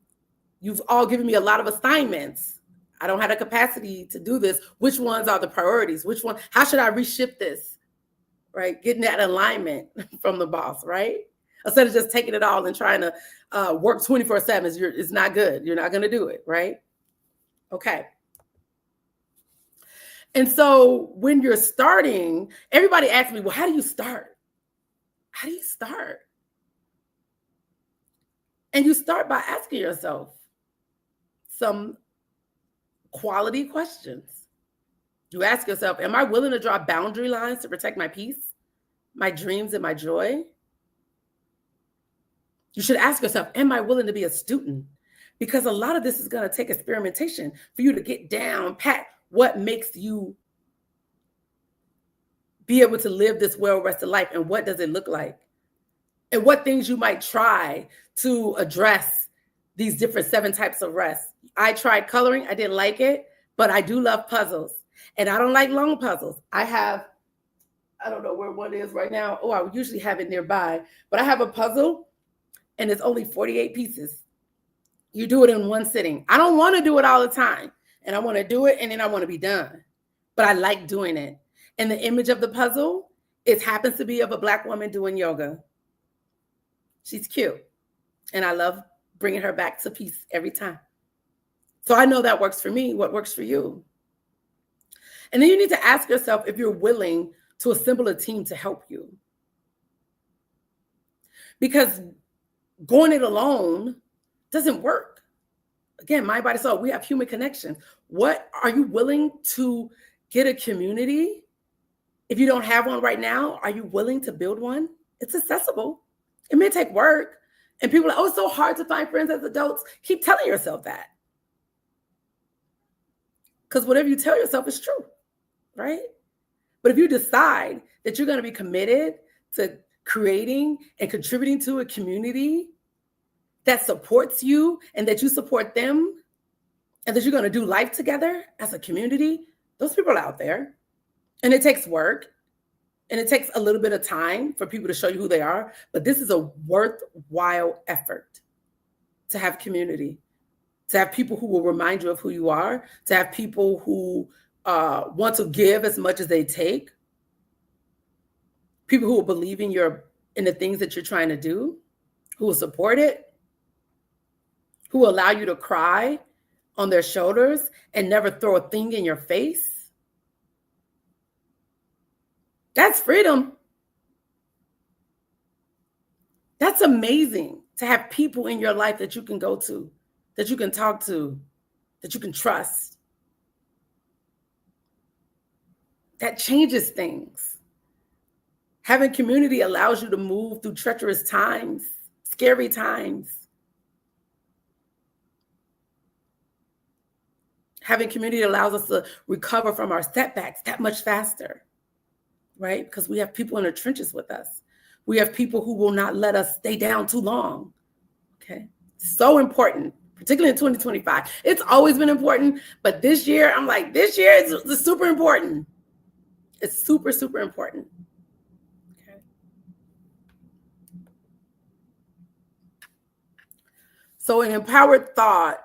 all given me a lot of assignments. I don't have the capacity to do this. Which ones are the priorities? How should I reshift this? Right? Getting that alignment from the boss, right? Instead of just taking it all and trying to work 24/7, it's not good. You're not going to do it, right? Okay. And so when you're starting, everybody asks me, well, how do you start? How do you start? And you start by asking yourself some quality questions. You ask yourself, am I willing to draw boundary lines to protect my peace, my dreams, and my joy? You should ask yourself, am I willing to be a student? Because a lot of this is going to take experimentation for you to get down pat what makes you be able to live this well-rested life, and what does it look like? And what things you might try to address these different 7 types of rest. I tried coloring. I didn't like it, but I do love puzzles. And I don't like long puzzles. I don't know where one is right now. Oh, I usually have it nearby. But I have a puzzle, and it's only 48 pieces. You do it in one sitting. I don't want to do it all the time. And I want to do it, and then I want to be done. But I like doing it. And the image of the puzzle, it happens to be of a Black woman doing yoga. She's cute. And I love bringing her back to peace every time. So I know that works for me. What works for you? And then you need to ask yourself if you're willing to assemble a team to help you. Because going it alone doesn't work. Again, mind, body, soul, we have human connection. What are you willing to get a community? If you don't have one right now, are you willing to build one? It's accessible. It may take work. And people are like, oh, it's so hard to find friends as adults. Keep telling yourself that. Because whatever you tell yourself is true, right? But if you decide that you're going to be committed to creating and contributing to a community that supports you and that you support them, and that you're going to do life together as a community, those people are out there. And it takes work. And it takes a little bit of time for people to show you who they are. But this is a worthwhile effort to have community, to have people who will remind you of who you are, to have people who want to give as much as they take, people who will believe in the things that you're trying to do, who will support it, who will allow you to cry on their shoulders and never throw a thing in your face. That's freedom. That's amazing to have people in your life that you can go to, that you can talk to, that you can trust. That changes things. Having community allows you to move through treacherous times, scary times. Having community allows us to recover from our setbacks that much faster. Right? Because we have people in the trenches with us. We have people who will not let us stay down too long. Okay. So important, particularly in 2025. It's always been important, but this year, I'm like, this year it's super important. It's super, super important. Okay. So an empowered thought,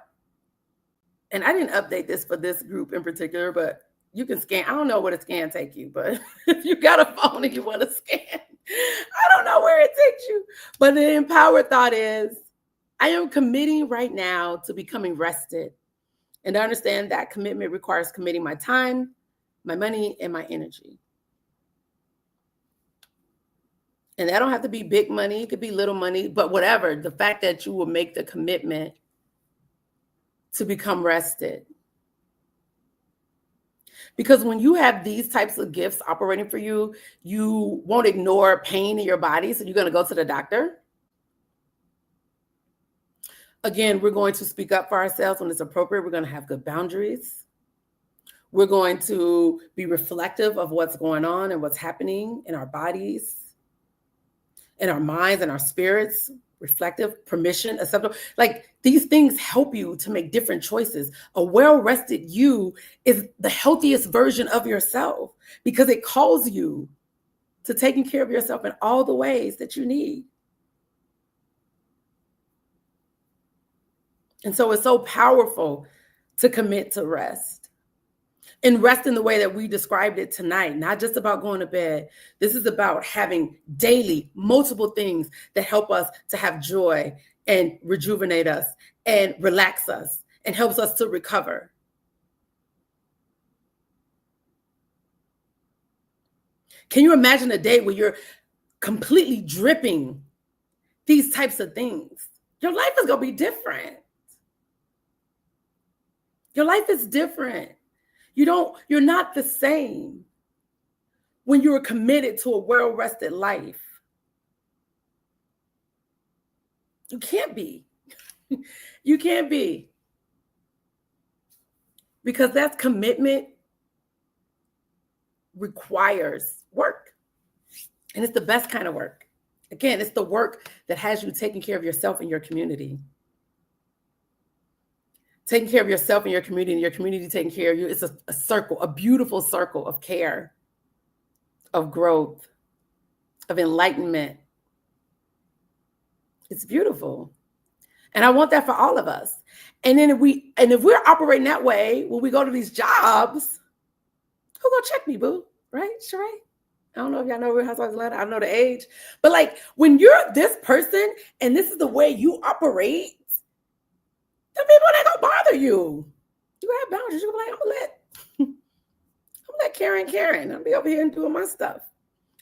and I didn't update this for this group in particular, but you can scan. I don't know what a scan take you, but if you got a phone and you want to scan, I don't know where it takes you. But the empowered thought is, I am committing right now to becoming rested And I understand that commitment requires committing my time, my money, and my energy. And that don't have to be big money. It could be little money, but whatever. The fact that you will make the commitment to become rested. Because when you have these types of gifts operating for you, you won't ignore pain in your body. So you're going to go to the doctor. Again, we're going to speak up for ourselves when it's appropriate. We're going to have good boundaries. We're going to be reflective of what's going on and what's happening in our bodies, in our minds, and our spirits. Reflective, permission, acceptable. Like, these things help you to make different choices. A well-rested you is the healthiest version of yourself because it calls you to taking care of yourself in all the ways that you need. And so it's so powerful to commit to rest. And rest in the way that we described it tonight, not just about going to bed. This is about having daily, multiple things that help us to have joy and rejuvenate us and relax us and helps us to recover. Can you imagine a day where you're completely dripping these types of things? Your life is going to be different. Your life is different. You're not the same when you are committed to a well-rested life. You can't be. You can't be. Because that commitment requires work. And it's the best kind of work. Again, it's the work that has you taking care of yourself and your community. Taking care of yourself and your community taking care of you. It's a circle, a beautiful circle of care, of growth, of enlightenment. It's beautiful. And I want that for all of us. And then if we're operating that way, when we go to these jobs, who gonna check me, boo? Right, Sheree? I don't know if y'all know Real Housewives of Atlanta. I don't know the age. But like, when you're this person and this is the way you operate, the people that gonna bother you. You have boundaries. You're like, I'm gonna let Karen. I'll be over here and doing my stuff.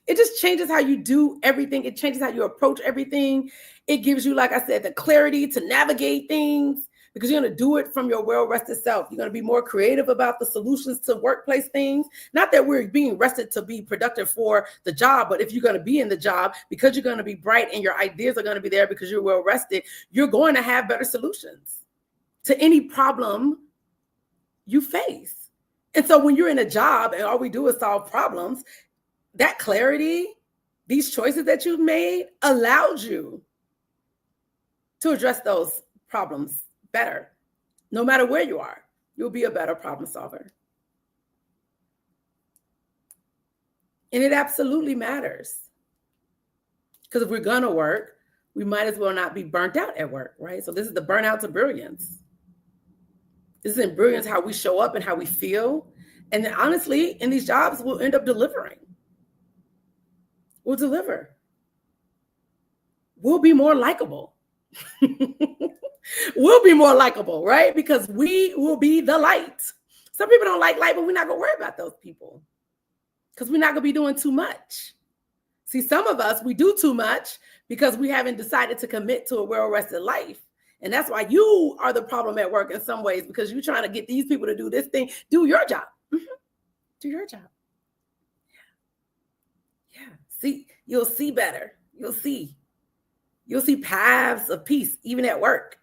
It just changes how you do everything. It changes how you approach everything. It gives you, like I said, the clarity to navigate things because you're gonna do it from your well-rested self. You're gonna be more creative about the solutions to workplace things. Not that we're being rested to be productive for the job, but if you're gonna be in the job, because you're gonna be bright and your ideas are gonna be there because you're well-rested, you're going to have better solutions to any problem you face. And so when you're in a job and all we do is solve problems, that clarity, these choices that you've made allowed you to address those problems better. No matter where you are, you'll be a better problem solver. And it absolutely matters. Because if we're gonna work, we might as well not be burnt out at work, right? So this is the burnout to brilliance. This is in brilliance how we show up and how we feel. And then honestly, in these jobs, we'll end up delivering. We'll deliver. We'll be more likable. We'll be more likable, right? Because we will be the light. Some people don't like light, but we're not going to worry about those people because we're not going to be doing too much. See, some of us, we do too much because we haven't decided to commit to a well-rested life. And that's why you are the problem at work in some ways, because you're trying to get these people to do this thing. Do your job. Do your job. Yeah. See, you'll see better. You'll see paths of peace, even at work.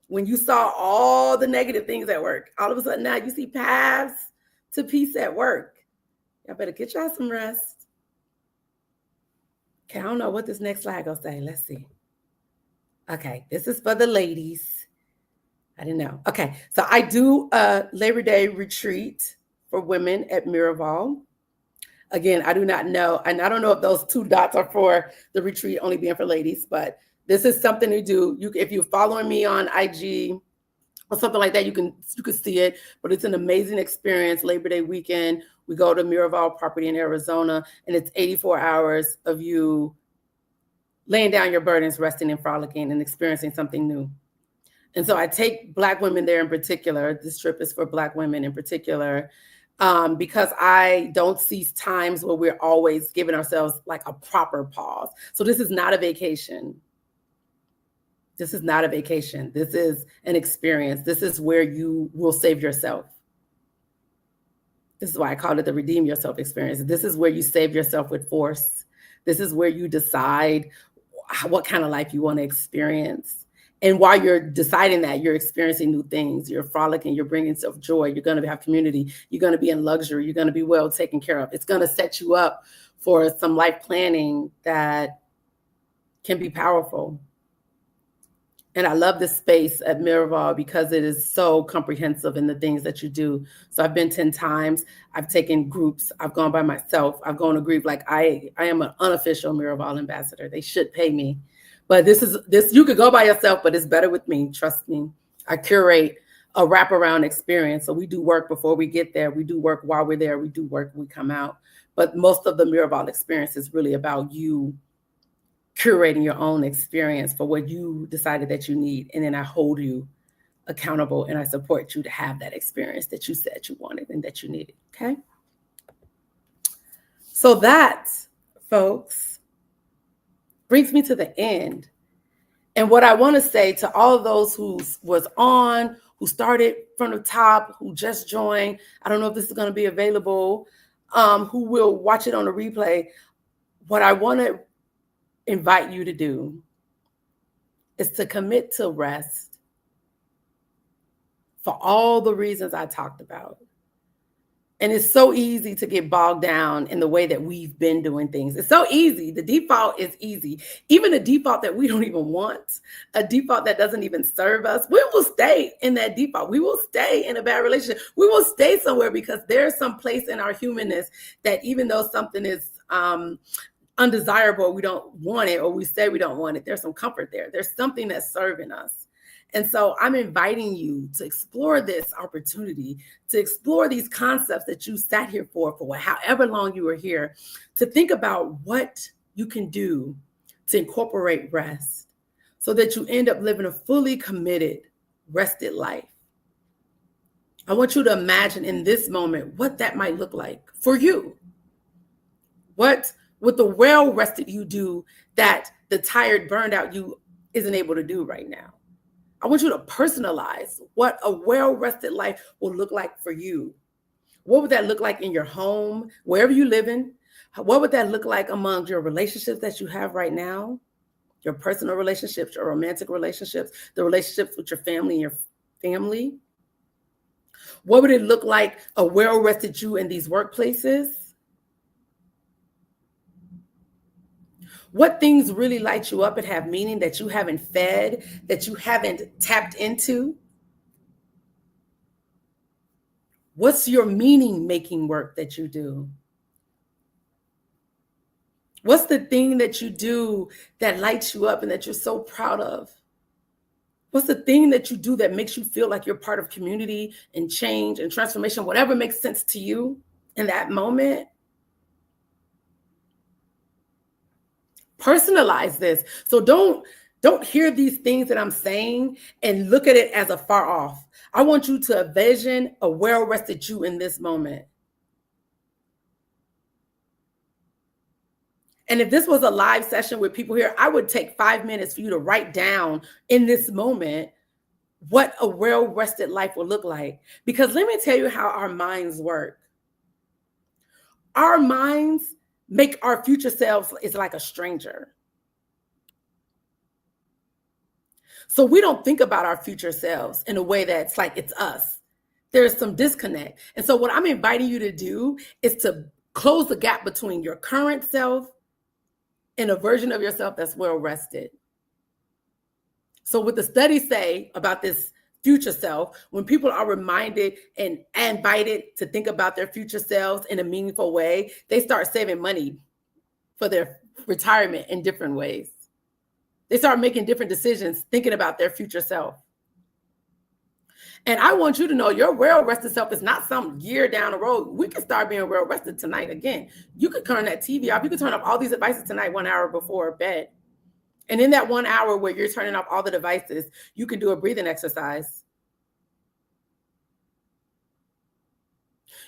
When you saw all the negative things at work, all of a sudden now you see paths to peace at work. Y'all better get y'all some rest. Okay, I don't know what this next slide gonna say. Let's see. Okay, this is for the ladies. I didn't know. Okay, so I do a Labor Day retreat for women at Miraval. Again, I do not know, and I don't know if those 2 dots are for the retreat only being for ladies, but this is something to do. If you're following me on IG or something like that, you can see it. But it's an amazing experience. Labor Day weekend, we go to Miraval property in Arizona, and it's 84 hours of you laying down your burdens, resting and frolicking and experiencing something new. And so I take Black women there in particular. This trip is for Black women in particular, because I don't see times where we're always giving ourselves like a proper pause. So this is not a vacation. This is not a vacation. This is an experience. This is where you will save yourself. This is why I called it the redeem yourself experience. This is where you save yourself with force. This is where you decide what kind of life you want to experience. And while you're deciding that, you're experiencing new things. You're frolicking. You're bringing yourself joy. You're going to have community. You're going to be in luxury. You're going to be well taken care of. It's going to set you up for some life planning that can be powerful. And I love this space at Miraval because it is so comprehensive in the things that you do. So I've been 10 times. I've taken groups. I've gone by myself. I've gone to group. Like I am an unofficial Miraval ambassador. They should pay me. But this you could go by yourself, but it's better with me. Trust me. I curate a wraparound experience. So we do work before we get there. We do work while we're there. We do work when we come out. But most of the Miraval experience is really about you curating your own experience for what you decided that you need. And then I hold you accountable and I support you to have that experience that you said you wanted and that you needed. Okay. So that, folks, brings me to the end. And what I want to say to all of those who was on, who started from the top, who just joined, I don't know if this is going to be available, who will watch it on the replay. What I want to invite you to do is to commit to rest for all the reasons I talked about. And it's so easy to get bogged down in the way that we've been doing things. It's so easy. The default is easy. Even a default that we don't even want, a default that doesn't even serve us, we will stay in that default. We will stay in a bad relationship. We will stay somewhere because there's some place in our humanness that even though something is undesirable, we don't want it, or we say we don't want it, there's some comfort there. There's something that's serving us. And so I'm inviting you to explore this opportunity, to explore these concepts that you sat here for however long you were here, to think about what you can do to incorporate rest so that you end up living a fully committed, rested life. I want you to imagine in this moment what that might look like for you. What would the well-rested you do that the tired, burned out you isn't able to do right now? I want you to personalize what a well-rested life will look like for you. What would that look like in your home, wherever you live in? What would that look like among your relationships that you have right now? Your personal relationships, your romantic relationships, the relationships with your family and your family? What would it look like a well-rested you in these workplaces? What things really light you up and have meaning that you haven't fed, that you haven't tapped into? What's your meaning-making work that you do? What's the thing that you do that lights you up and that you're so proud of? What's the thing that you do that makes you feel like you're part of community and change and transformation, whatever makes sense to you in that moment? Personalize this. So don't hear these things that I'm saying and look at it as a far off. I want you to envision a well-rested you in this moment. And if this was a live session with people here, I would take 5 minutes for you to write down in this moment what a well-rested life will look like. Because let me tell you how our minds work. Our minds make our future selves is like a stranger. So we don't think about our future selves in a way that's like it's us. There's some disconnect. And so what I'm inviting you to do is to close the gap between your current self and a version of yourself that's well rested. So what the studies say about this future self, when people are reminded and invited to think about their future selves in a meaningful way, they start saving money for their retirement in different ways. They start making different decisions, thinking about their future self. And I want you to know your well-rested self is not some year down the road. We can start being well-rested tonight again. You could turn that TV off. You could turn off all these devices tonight 1 hour before bed And in that 1 hour where you're turning off all the devices, you can do a breathing exercise.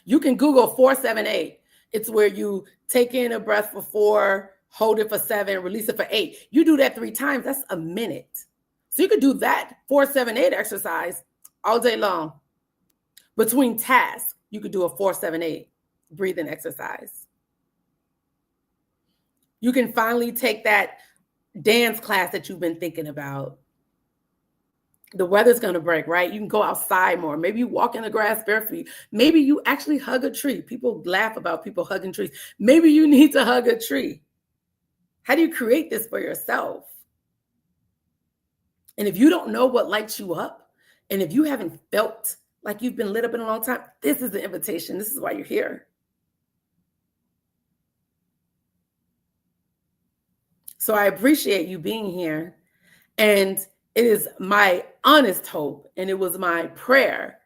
You can Google 4-7-8. It's where you take in a breath for 4, hold it for 7, release it for 8. You do that 3 times, that's a minute. So you could do that 4-7-8 exercise all day long. Between tasks, you could do a 4-7-8 breathing exercise. You can finally take that dance class that you've been thinking about. The weather's going to break, right? You can go outside more. Maybe you walk in the grass barefoot. Maybe you actually hug a tree. People laugh about people hugging trees. Maybe you need to hug a tree. How do you create this for yourself? And if you don't know what lights you up, and if you haven't felt like you've been lit up in a long time, this is the invitation. This is why you're here. So I appreciate you being here. And it is my honest hope, and it was my prayer,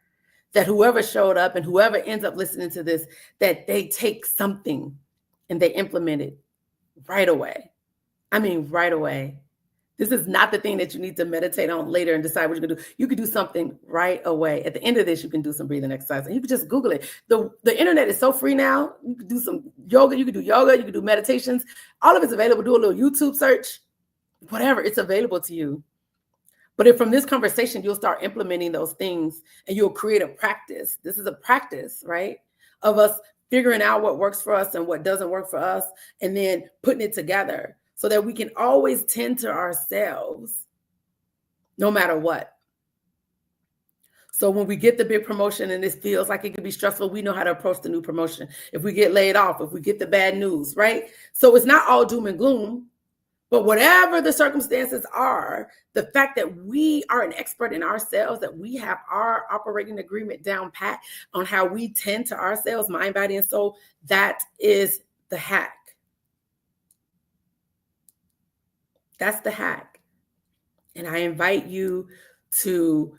that whoever showed up and whoever ends up listening to this, that they take something and they implement it right away. I mean, right away. This is not the thing that you need to meditate on later and decide what you're going to do. You can do something right away. At the end of this, you can do some breathing exercise, and you can just Google it. The internet is so free now. You can do some yoga. You can do yoga. You can do meditations. All of it's available. Do a little YouTube search. Whatever. It's available to you. But if from this conversation, you'll start implementing those things and you'll create a practice. This is a practice, right? Of us figuring out what works for us and what doesn't work for us, and then putting it together so that we can always tend to ourselves no matter what. So when we get the big promotion and this feels like it could be stressful, we know how to approach the new promotion. If we get laid off, if we get the bad news, right? So it's not all doom and gloom. But whatever the circumstances are, the fact that we are an expert in ourselves, that we have our operating agreement down pat on how we tend to ourselves, mind, body, and soul, that is the hack. That's the hack. And I invite you to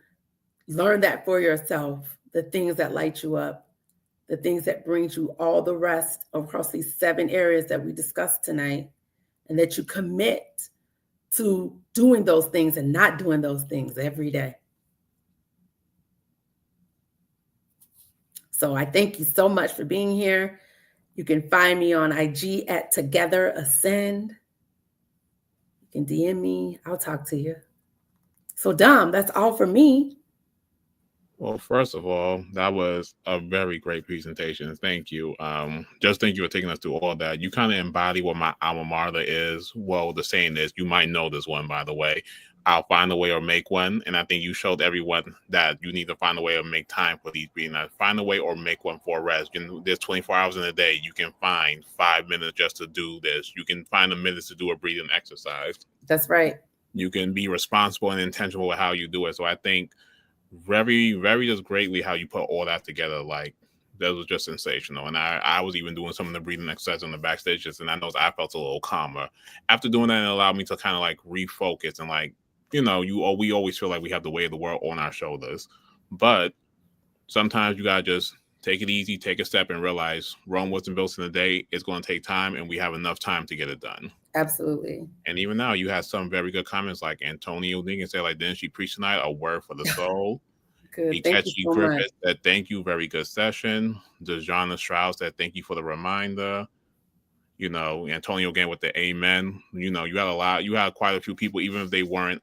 learn that for yourself, the things that light you up, the things that brings you all the rest across these 7 areas that we discussed tonight. And that you commit to doing those things and not doing those things every day. So I thank you so much for being here. You can find me on IG at Together Ascend. You can DM me. I'll talk to you. So Dom, that's all for me. Well, first of all, that was a very great presentation. Thank you. Just thank you for taking us through all that. You kind of embody what my alma mater is. Well, the saying is, you might know this one, by the way. I'll find a way or make one. And I think you showed everyone that you need to find a way or make time for these breathing. Find a way or make one for rest. There's 24 hours in a day. You can find 5 minutes just to do this. You can find a minute to do a breathing exercise. That's right. You can be responsible and intentional with how you do it. So I think very, very just greatly how you put all that together. Like, that was just sensational. And I was even doing some of the breathing exercises on the backstages, and I know I felt a little calmer after doing that. It allowed me to kind of like refocus and like, we always feel like we have the weight of the world on our shoulders, but sometimes you gotta just take it easy, take a step, and realize Rome wasn't built in a day. It's going to take time, and we have enough time to get it done. Absolutely. And even now, you had some very good comments, like Antonio Diggins said, like, didn't she preach tonight? A word for the soul. Good. Thank you so much. Griffith said, thank you, very good session. Dejana Strauss said, thank you for the reminder. Antonio again with the amen. You had quite a few people, even if they weren't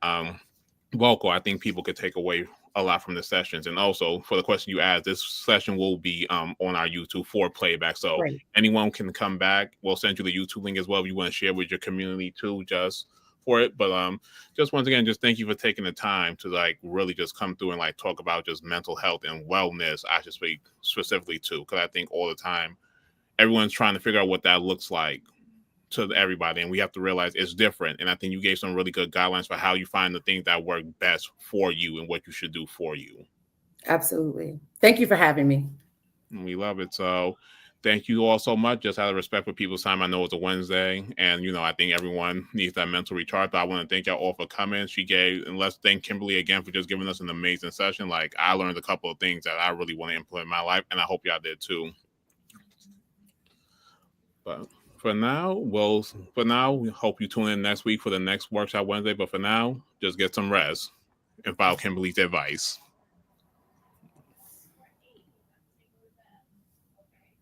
vocal. I think people could take away a lot from the sessions. And also, for the question you asked, this session will be on our YouTube for playback. So anyone can come back. We'll send you the YouTube link as well if you want to share with your community too, just for it. But just once again, just thank you for taking the time to like really just come through and like talk about just mental health and wellness. I should speak specifically too, because I think all the time everyone's trying to figure out what that looks like to everybody, and we have to realize it's different. And I think you gave some really good guidelines for how you find the things that work best for you and what you should do for you. Absolutely. Thank you for having me. We love it. So thank you all so much. Just out of respect for people's time, I know it's a Wednesday, and I think everyone needs that mental recharge. But I want to thank y'all all for coming. And let's thank Kimberly again for just giving us an amazing session. Like, I learned a couple of things that I really want to implement in my life, and I hope y'all did too. But For now, we hope you tune in next week for the next Workshop Wednesday. But for now, just get some rest and follow Kimberly's advice.